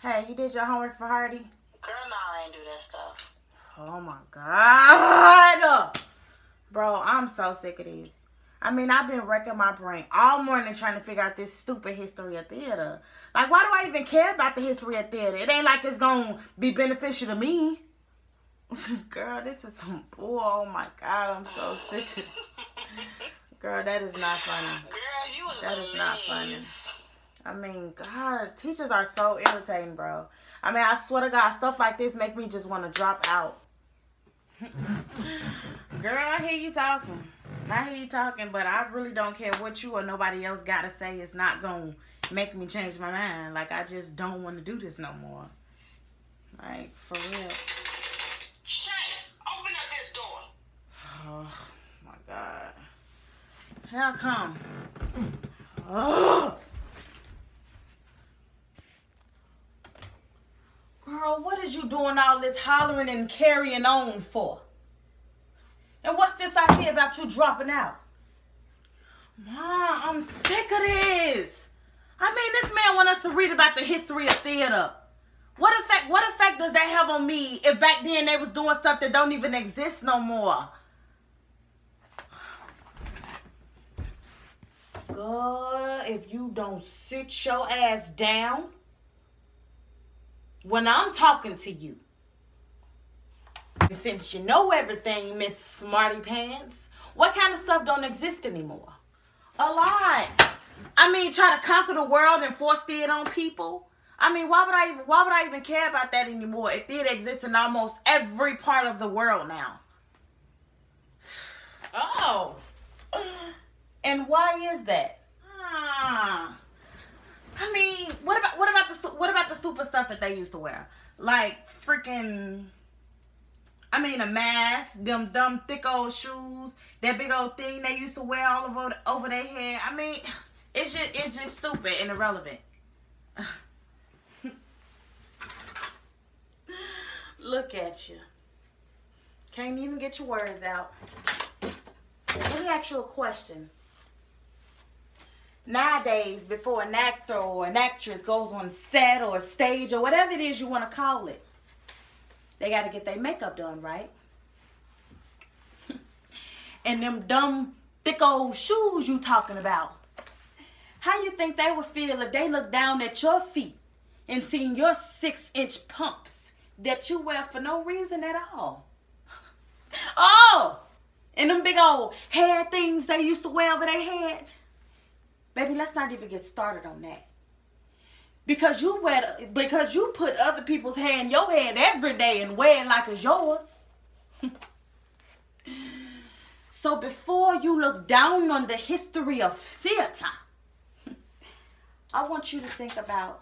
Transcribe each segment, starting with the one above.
Hey, you did your homework for Hardy? Girl, no, I ain't do that stuff. Oh my God. Bro, I'm so sick of these. I mean, I've been wrecking my brain all morning trying to figure out this stupid history of theater. Like, why do I even care about the history of theater? It ain't like it's gonna be beneficial to me. Girl, this is some bull. Oh my God, I'm so sick of it. Girl, that is not funny. Girl, you was That is not funny. I mean, God, teachers are so irritating, bro. I mean, I swear to God, stuff like this make me just want to drop out. Girl, I hear you talking. But I really don't care what you or nobody else got to say. It's not going to make me change my mind. Like, I just don't want to do this no more. Like, for real. Shut it. Open up this door. Oh, my God. How come? Oh. Girl, what is you doing all this hollering and carrying on for? And what's this I hear about you dropping out? Mom, I'm sick of this. I mean, this man want us to read about the history of theater. What effect does that have on me if back then they was doing stuff that don't even exist no more? Girl, if you don't sit your ass down when I'm talking to you. And since you know everything, Miss Smarty Pants, what kind of stuff don't exist anymore? A lot. I mean, try to conquer the world and force theater on people. I mean, why would I even care about that anymore if theater exists in almost every part of the world now? Oh. And why is that? I mean, what about the stupid stuff that they used to wear? Like freaking, I mean, a mask, them dumb thick old shoes, that big old thing they used to wear all over their head. I mean, it's just stupid and irrelevant. Look at you. Can't even get your words out. Let me ask you a question. Nowadays, before an actor or an actress goes on set or stage or whatever it is you want to call it, they got to get their makeup done, right? And them dumb, thick old shoes you talking about. How you think they would feel if they looked down at your feet and seen your 6-inch pumps that you wear for no reason at all? Oh, and them big old hair things they used to wear over their head. Baby, let's not even get started on that. Because you put other people's hair in your head every day and wear it like it's yours. So before you look down on the history of theater, I want you to think about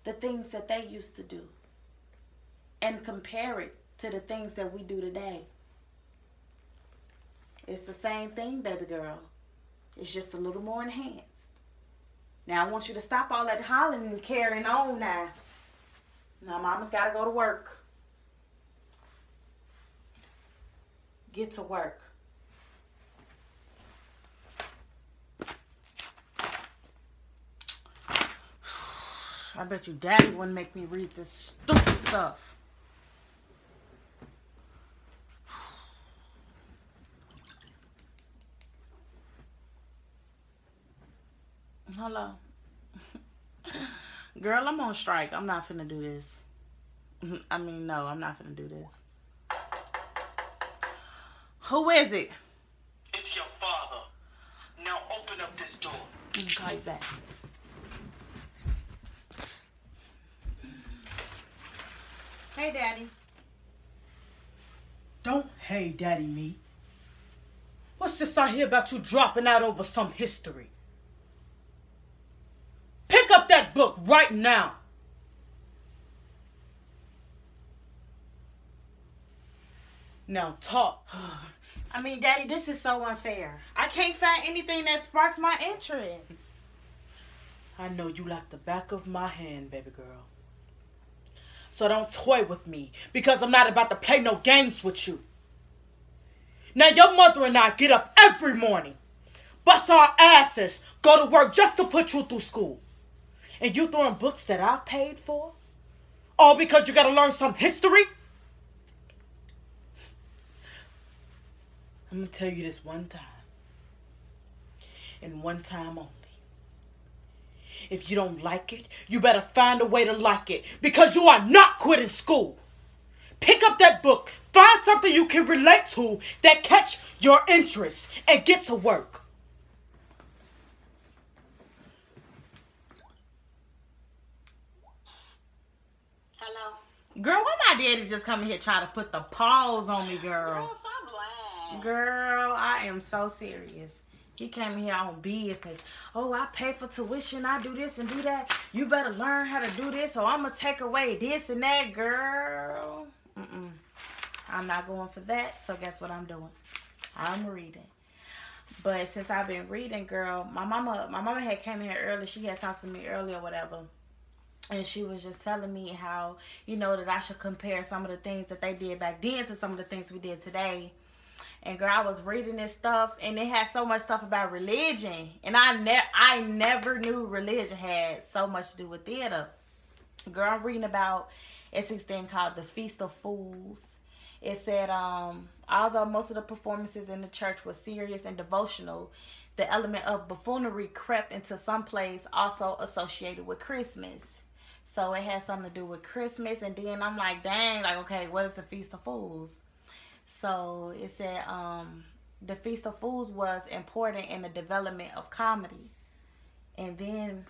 the things that they used to do and compare it to the things that we do today. It's the same thing, baby girl. It's just a little more enhanced. Now, I want you to stop all that hollering and carrying on now. Now, mama's got to go to work. Get to work. I bet you daddy wouldn't make me read this stupid stuff. Hello. Girl, I'm on strike. I'm not finna do this. I mean, no, I'm not finna do this. Who is it? It's your father. Now open up this door. Let me call you back. Hey, Daddy. Don't hey, Daddy, me. What's this I hear about you dropping out over some history? Pick up that book right now. Now talk. I mean, Daddy, this is so unfair. I can't find anything that sparks my interest. I know you like the back of my hand, baby girl. So don't toy with me, because I'm not about to play no games with you. Now your mother and I get up every morning, bust our asses, go to work just to put you through school. And you throwing books that I've paid for All because you gotta learn some history? I'm gonna tell you this one time. And one time only. If you don't like it, you better find a way to like it. Because you are not quitting school. Pick up that book. Find something you can relate to that catch your interest. And get to work. Hello? Girl, why my daddy just come in here trying to put the pause on me, girl? Girl, stop lying. Girl, I am so serious. He came here on business. Oh, I pay for tuition. I do this and do that. You better learn how to do this, or I'm going to take away this and that, girl. I'm not going for that. So guess what I'm doing? I'm reading. But since I've been reading, girl, my mama had came here early. She had talked to me earlier or whatever. And she was just telling me how, you know, that I should compare some of the things that they did back then to some of the things we did today. And girl, I was reading this stuff, and it had so much stuff about religion. And I never knew religion had so much to do with theater. Girl, I'm reading about, it's this thing called the Feast of Fools. It said, although most of the performances in the church were serious and devotional, the element of buffoonery crept into some plays also associated with Christmas. So it had something to do with Christmas. And then I'm like, dang, like, okay, what is the Feast of Fools? So it said the Feast of Fools was important in the development of comedy. And then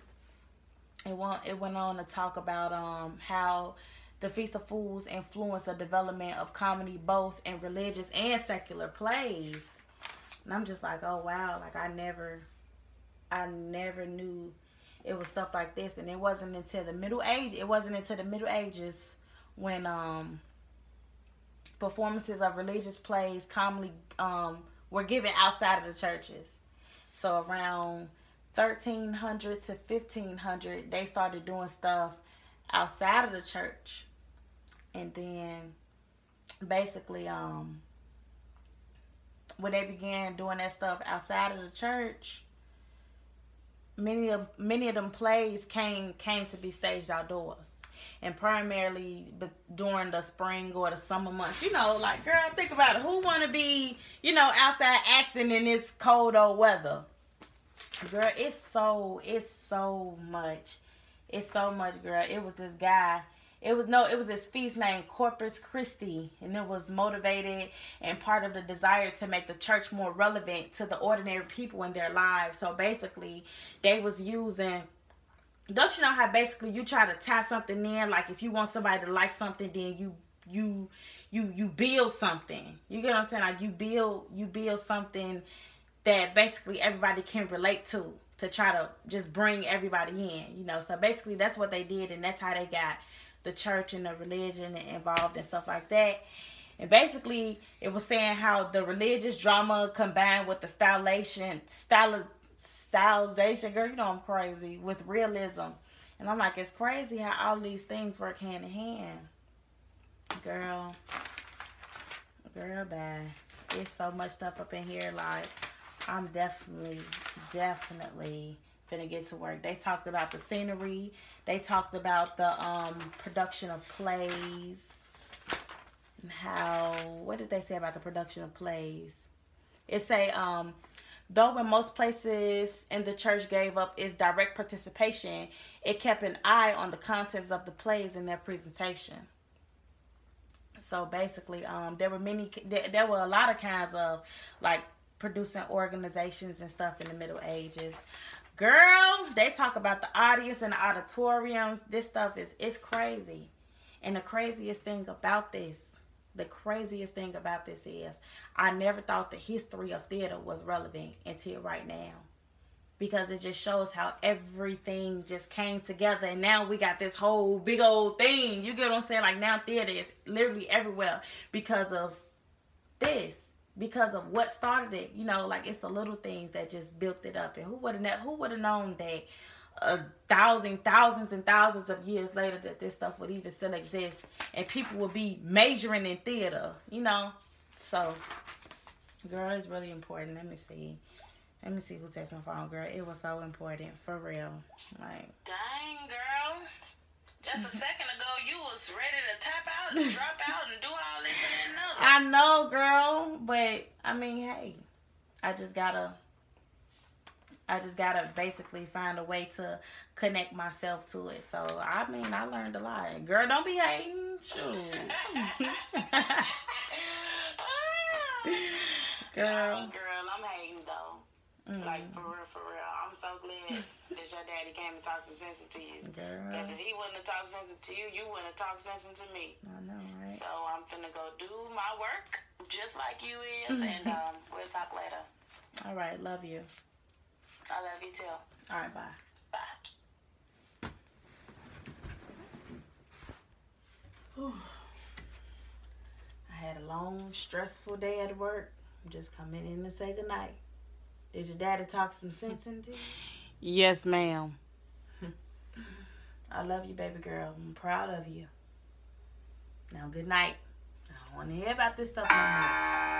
it went on to talk about how the Feast of Fools influenced the development of comedy both in religious and secular plays. And I'm just like, oh wow, like I never knew it was stuff like this. And it wasn't until the Middle Ages when performances of religious plays commonly were given outside of the churches. So around 1300 to 1500, they started doing stuff outside of the church. And then basically when they began doing that stuff outside of the church, many of them plays came to be staged outdoors. And primarily during the spring or the summer months. You know, like, girl, think about it. Who want to be, you know, outside acting in this cold old weather? Girl, it's so much. It's so much, girl. It was this guy. It was this feast named Corpus Christi. And it was motivated and part of the desire to make the church more relevant to the ordinary people in their lives. So basically, they was using... Don't you know how basically you try to tie something in? Like if you want somebody to like something, then you build something. You get what I'm saying? Like you build something that basically everybody can relate to try to just bring everybody in. You know, so basically that's what they did, and that's how they got the church and the religion involved and stuff like that. And basically it was saying how the religious drama combined with the stylization, girl, you know I'm crazy, with realism. And I'm like, it's crazy how all these things work hand in hand. Girl, bad. There's so much stuff up in here. Like, I'm definitely finna get to work. They talked about the scenery. They talked about the production of plays. And how, what did they say about the production of plays? It say, though in most places in the church gave up its direct participation, it kept an eye on the contents of the plays and their presentation. So basically, there were a lot of kinds of like producing organizations and stuff in the Middle Ages. Girl, they talk about the audience and the auditoriums. This stuff it's crazy. And the craziest thing about this is I never thought the history of theater was relevant until right now. Because it just shows how everything just came together. And now we got this whole big old thing. You get what I'm saying? Like now theater is literally everywhere because of this. Because of what started it. You know, like it's the little things that just built it up. And who would have known that thousands and thousands of years later that this stuff would even still exist. And people would be majoring in theater. You know? So, girl, it's really important. Let me see who texted my phone, girl. It was so important. For real. Like, Dang, girl. Just a second ago, you was ready to tap out and drop out and do all this and that I and know, girl, but I mean, hey, I just gotta basically find a way to connect myself to it. So I mean, I learned a lot. Girl, don't be hating. Shoot. Girl. Girl, I'm hating though. Like, for real. I'm so glad that your daddy came and talked some sense into you. Girl. Because if he wouldn't have talked sense into you, you wouldn't have talked sense into me. I know, right? So I'm finna go do my work just like you is, and we'll talk later. All right, love you. I love you too. All right, bye. Bye. Whew. I had a long, stressful day at work. I'm just coming in to say goodnight. Did your daddy talk some sense into you? Yes, ma'am. I love you, baby girl. I'm proud of you. Now, good night. I don't want to hear about this stuff no more.